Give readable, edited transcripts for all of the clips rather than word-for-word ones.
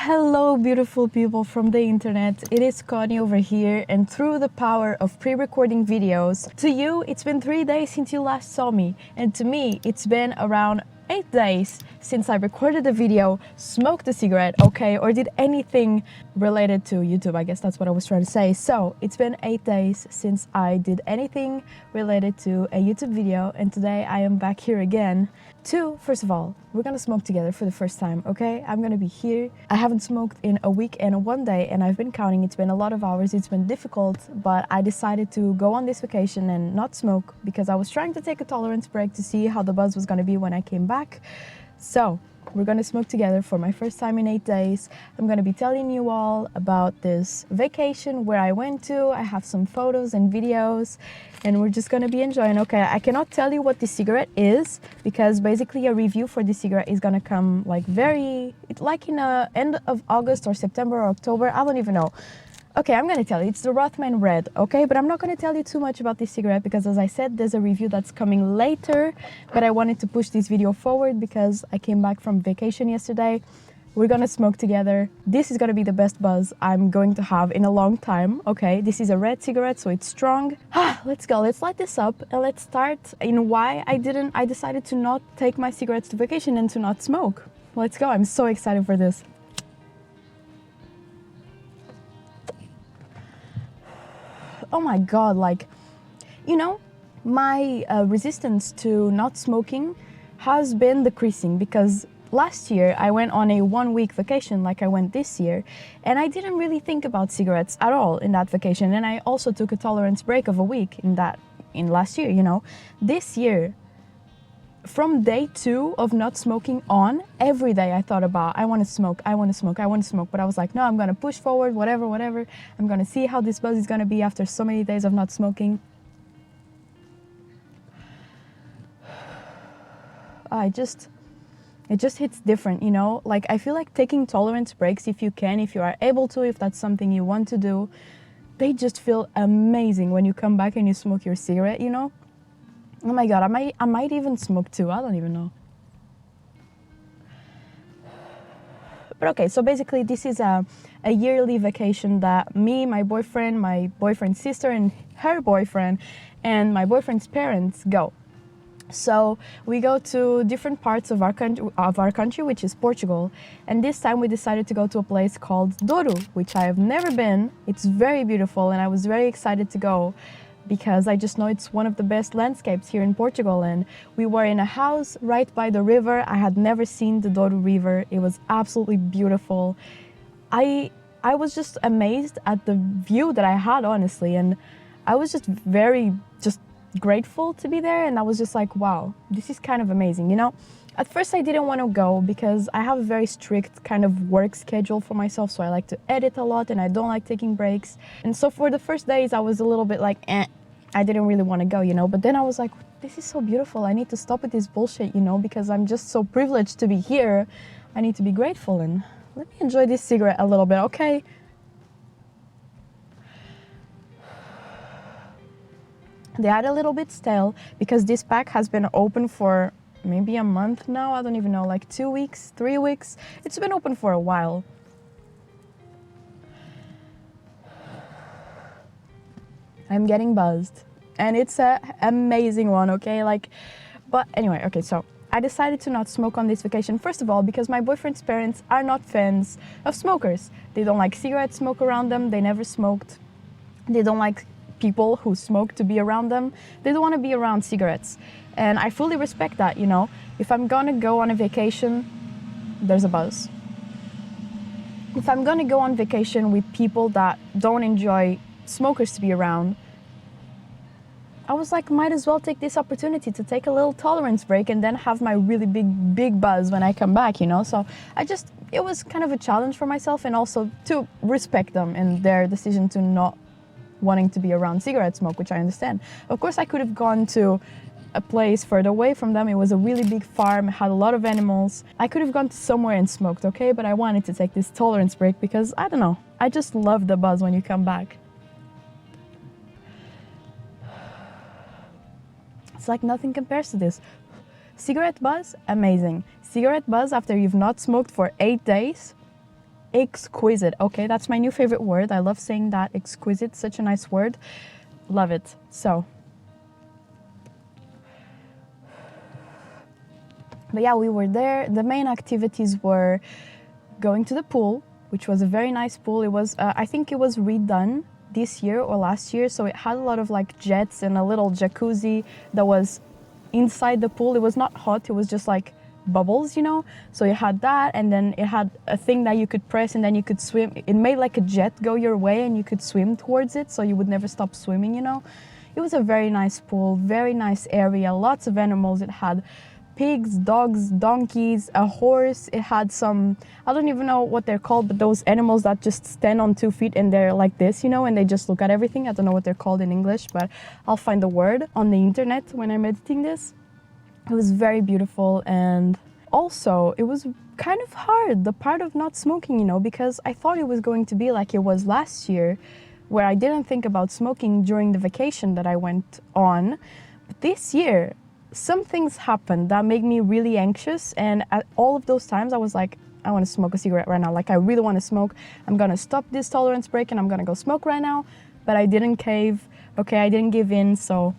Hello, beautiful people from the internet. It is Connie over here, and through the power of pre-recording videos, to you, it's been 3 days since you last saw me, and to me, it's been around 8 days since I recorded a video, smoked a cigarette, okay, or did anything related to YouTube. I guess that's what I was trying to say. So, it's been 8 days since I did anything related to a YouTube video, and today I am back here again. First of all, we're gonna smoke together for the first time, okay? I'm gonna be here. I haven't smoked in a week and 1 day, and I've been counting. It's been a lot of hours, it's been difficult, but I decided to go on this vacation and not smoke because I was trying to take a tolerance break to see how the buzz was gonna be when I came back. So, we're gonna smoke together for my first time in 8 days. I'm gonna be telling you all about this vacation, where I went to. I have some photos and videos, and we're just gonna be enjoying. Okay, I cannot tell you what this cigarette is because basically a review for this cigarette is gonna come like in the end of August or September or October. I don't even know. Okay, I'm gonna tell you, it's the Rothman Red, okay? But I'm not gonna tell you too much about this cigarette because, as I said, there's a review that's coming later, but I wanted to push this video forward because I came back from vacation yesterday. We're gonna smoke together. This is gonna be the best buzz I'm going to have in a long time, okay? This is a red cigarette, so it's strong. Let's go, let's light this up and let's start in why I decided to not take my cigarettes to vacation and to not smoke. Let's go, I'm so excited for this. Oh my god, like, you know, my resistance to not smoking has been decreasing because last year I went on a 1-week vacation like I went this year, and I didn't really think about cigarettes at all in that vacation, and I also took a tolerance break of a week in last year, you know. This year, from day 2 of not smoking on, every day I thought about, I want to smoke, but I was like, no, I'm going to push forward, whatever. I'm going to see how this buzz is going to be after so many days of not smoking. It just hits different, you know? Like, I feel like taking tolerance breaks, if you are able to, if that's something you want to do, they just feel amazing when you come back and you smoke your cigarette, you know? Oh my god, I might even smoke too, I don't even know. But okay, so basically this is a yearly vacation that me, my boyfriend's sister, and her boyfriend, and my boyfriend's parents go. So we go to different parts of our country, which is Portugal. And this time we decided to go to a place called Douro, which I have never been. It's very beautiful, and I was very excited to go because I just know it's one of the best landscapes here in Portugal. And we were in a house right by the river. I had never seen the Douro River. It was absolutely beautiful. I was just amazed at the view that I had, honestly, and I was just very grateful to be there, and I was just like, wow, this is kind of amazing, you know? At first I didn't want to go because I have a very strict kind of work schedule for myself, so I like to edit a lot and I don't like taking breaks. And so for the first days I was a little bit like, I didn't really want to go, you know? But then I was like, this is so beautiful, I need to stop with this bullshit, you know, because I'm just so privileged to be here. I need to be grateful, and let me enjoy this cigarette a little bit, okay? They are a little bit stale because this pack has been open for maybe a month now, I don't even know, like 2 weeks, 3 weeks. It's been open for a while. I'm getting buzzed, and it's an amazing one, okay? But anyway, okay, so I decided to not smoke on this vacation, first of all, because my boyfriend's parents are not fans of smokers. They don't like cigarette smoke around them, they never smoked. They don't like people who smoke to be around them. They don't want to be around cigarettes. And I fully respect that, you know. If I'm gonna go on a vacation, there's a buzz. If I'm gonna go on vacation with people that don't enjoy smokers to be around, I was like, might as well take this opportunity to take a little tolerance break and then have my really big buzz when I come back, you know? So it was kind of a challenge for myself, and also to respect them and their decision to not wanting to be around cigarette smoke, which I understand. Of course, I could have gone to a place further away from them. It was a really big farm, it had a lot of animals. I could have gone to somewhere and smoked, okay? But I wanted to take this tolerance break because, I don't know, I just love the buzz when you come back. It's like nothing compares to this. Cigarette buzz, amazing. Cigarette buzz after you've not smoked for 8 days, exquisite. Okay, that's my new favorite word. I love saying that. Exquisite, such a nice word. Love it. So, but yeah, we were there. The main activities were going to the pool, which was a very nice pool. It was, I think it was redone this year or last year, so it had a lot of like jets and a little jacuzzi that was inside the pool. It was not hot, it was just like bubbles, you know. So it had that, and then it had a thing that you could press and then you could swim. It made like a jet go your way and you could swim towards it, so you would never stop swimming, you know. It was a very nice pool, very nice area, lots of animals. It had pigs, dogs, donkeys, a horse. It had some, I don't even know what they're called, but those animals that just stand on 2 feet and they're like this, you know, and they just look at everything. I don't know what they're called in English, but I'll find the word on the internet when I'm editing this. It was very beautiful, and also it was kind of hard, the part of not smoking, you know, because I thought it was going to be like it was last year, where I didn't think about smoking during the vacation that I went on. But this year, some things happened that made me really anxious, and at all of those times I was like, I want to smoke a cigarette right now. Like, I really want to smoke. I'm gonna stop this tolerance break and I'm gonna go smoke right now. But I didn't cave. Okay, I didn't give in, so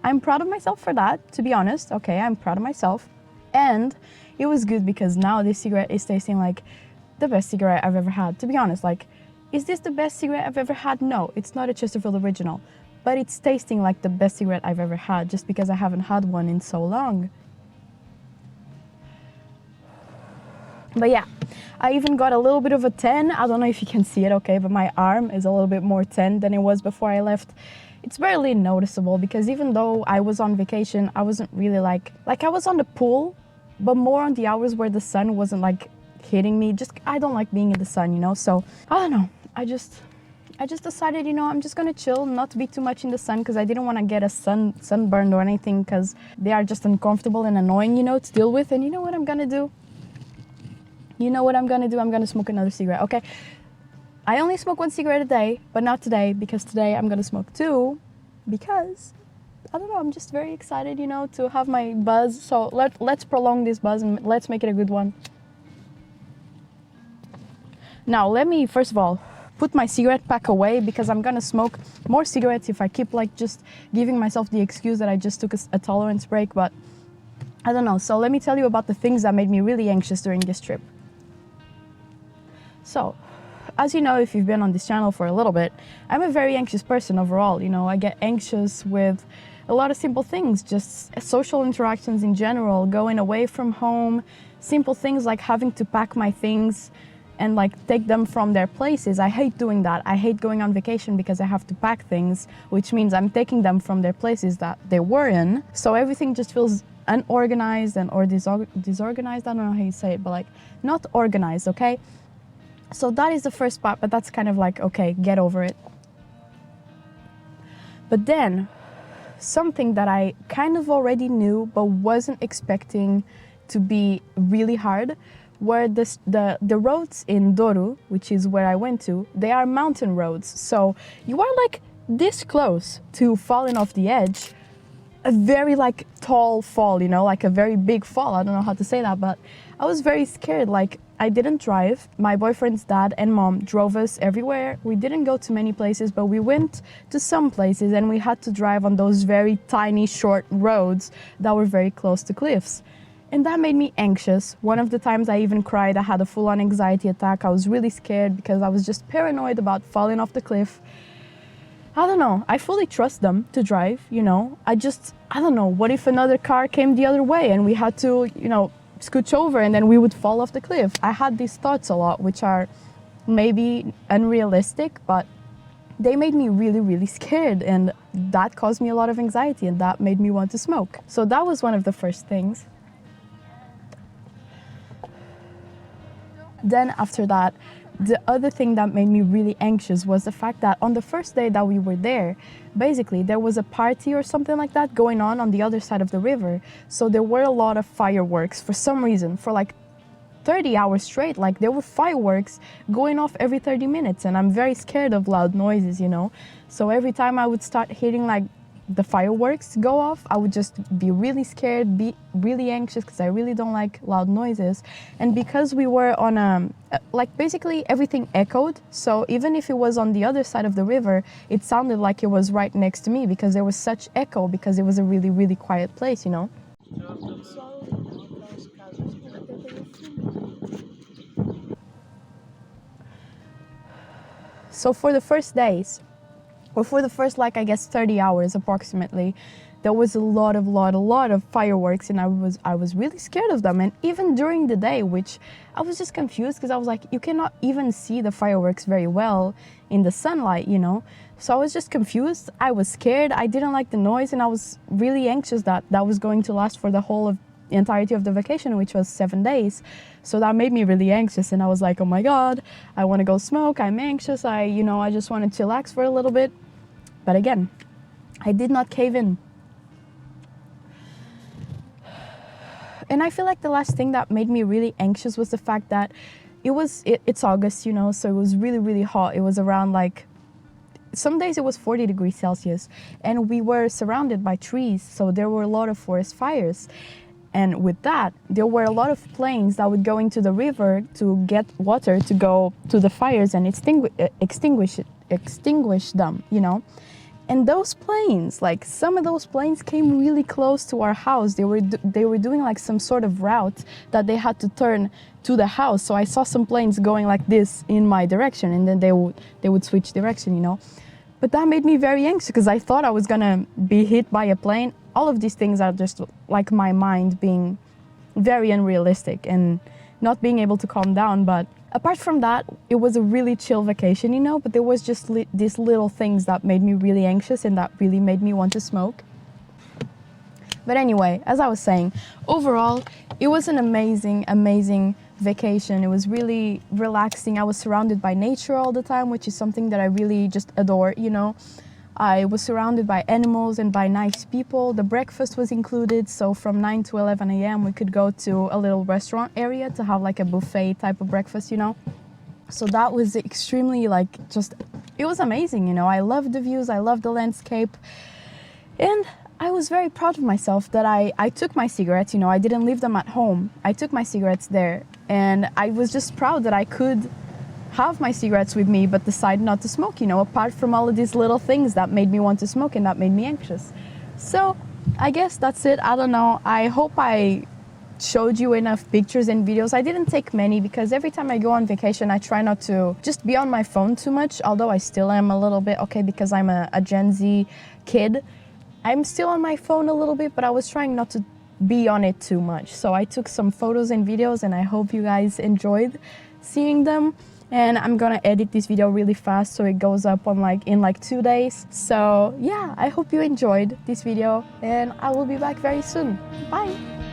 I'm proud of myself for that, to be honest. Okay, I'm proud of myself. And it was good because now this cigarette is tasting like the best cigarette I've ever had. To be honest, like, is this the best cigarette I've ever had? No, it's not a Chesterfield original. But it's tasting like the best cigarette I've ever had, just because I haven't had one in so long. But yeah, I even got a little bit of a tan. I don't know if you can see it, okay, but my arm is a little bit more tan than it was before I left. It's barely noticeable because even though I was on vacation, I wasn't really like I was on the pool, but more on the hours where the sun wasn't like hitting me. Just, I don't like being in the sun, you know, so I don't know. I just decided, you know, I'm just gonna chill, not be too much in the sun, because I didn't want to get a sunburned or anything, because they are just uncomfortable and annoying, you know, to deal with. And you know what I'm gonna do? You know what I'm gonna do? I'm gonna smoke another cigarette, okay? I only smoke 1 cigarette a day, but not today, because today I'm gonna smoke 2, because, I don't know, I'm just very excited, you know, to have my buzz. So let's prolong this buzz and let's make it a good one. Now, let me, first of all, put my cigarette pack away, because I'm gonna smoke more cigarettes if I keep like just giving myself the excuse that I just took a tolerance break. But I don't know. So let me tell you about the things that made me really anxious during this trip. So, as you know, if you've been on this channel for a little bit, I'm a very anxious person overall. You know, I get anxious with a lot of simple things, just social interactions in general, going away from home, simple things like having to pack my things and like take them from their places. I hate doing that. I hate going on vacation because I have to pack things, which means I'm taking them from their places that they were in. So everything just feels unorganized or disorganized. I don't know how you say it, but like not organized, okay? So that is the first part, but that's kind of like, okay, get over it. But then something that I kind of already knew but wasn't expecting to be really hard were the roads in Douro, which is where I went to. They are mountain roads, so you are like this close to falling off the edge. A very like tall fall, you know, like a very big fall. I don't know how to say that, but I was very scared. Like, I didn't drive. My boyfriend's dad and mom drove us everywhere. We didn't go to many places, but we went to some places, and we had to drive on those very tiny short roads that were very close to cliffs. And that made me anxious. One of the times I even cried. I had a full-on anxiety attack. I was really scared because I was just paranoid about falling off the cliff. I don't know. I fully trust them to drive, you know. I don't know. What if another car came the other way and we had to, you know, scooch over and then we would fall off the cliff? I had these thoughts a lot, which are maybe unrealistic, but they made me really, really scared. And that caused me a lot of anxiety, and that made me want to smoke. So that was one of the first things. Then after that, the other thing that made me really anxious was the fact that on the first day that we were there, basically there was a party or something like that going on the other side of the river. So there were a lot of fireworks for some reason, for like 30 hours straight. Like, there were fireworks going off every 30 minutes, and I'm very scared of loud noises, you know. So every time I would start hearing like the fireworks go off, I would just be really scared, be really anxious, because I really don't like loud noises. And because we were on like basically everything echoed, so even if it was on the other side of the river, it sounded like it was right next to me, because there was such echo, because it was a really, really quiet place, you know. So for the first days, or for the first, like, I guess 30 hours approximately, there was a lot of fireworks, and I was really scared of them. And even during the day, which I was just confused, because I was like, you cannot even see the fireworks very well in the sunlight, you know. So I was just confused, I was scared, I didn't like the noise, and I was really anxious that that was going to last for the whole of the entirety of the vacation, which was 7 days. So that made me really anxious, and I was like, oh my god, I want to go smoke, I'm anxious, I just wanted to relax for a little bit. But again, I did not cave in. And I feel like the last thing that made me really anxious was the fact that it's August, you know, so it was really, really hot. It was around, like, some days it was 40 degrees Celsius, and we were surrounded by trees, so there were a lot of forest fires. And with that, there were a lot of planes that would go into the river to get water to go to the fires and extinguish them, you know. And those planes, like, some of those planes came really close to our house. They were doing like some sort of route that they had to turn to the house. So I saw some planes going like this in my direction, and then they would switch direction, you know. But that made me very anxious, because I thought I was gonna be hit by a plane. All of these things are just like my mind being very unrealistic and not being able to calm down. But apart from that, it was a really chill vacation, you know, but there was just these little things that made me really anxious and that really made me want to smoke. But anyway, as I was saying, overall, it was an amazing, amazing vacation. It was really relaxing. I was surrounded by nature all the time, which is something that I really just adore, you know. I was surrounded by animals and by nice people. The breakfast was included, so from 9 to 11 a.m. we could go to a little restaurant area to have like a buffet type of breakfast, you know. So that was extremely, like, just, it was amazing, you know. I loved the views, I loved the landscape, and I was very proud of myself that I took my cigarettes, you know. I didn't leave them at home. I took my cigarettes there, and I was just proud that I could have my cigarettes with me but decide not to smoke, you know, apart from all of these little things that made me want to smoke and that made me anxious. So I guess that's it. I don't know. I hope I showed you enough pictures and videos. I didn't take many, because every time I go on vacation I try not to just be on my phone too much, although I still am a little bit, okay, because I'm a Gen Z kid. I'm still on my phone a little bit, but I was trying not to be on it too much. So I took some photos and videos, and I hope you guys enjoyed seeing them. And I'm gonna edit this video really fast so it goes up on in 2 days. So yeah, I hope you enjoyed this video, and I will be back very soon. Bye!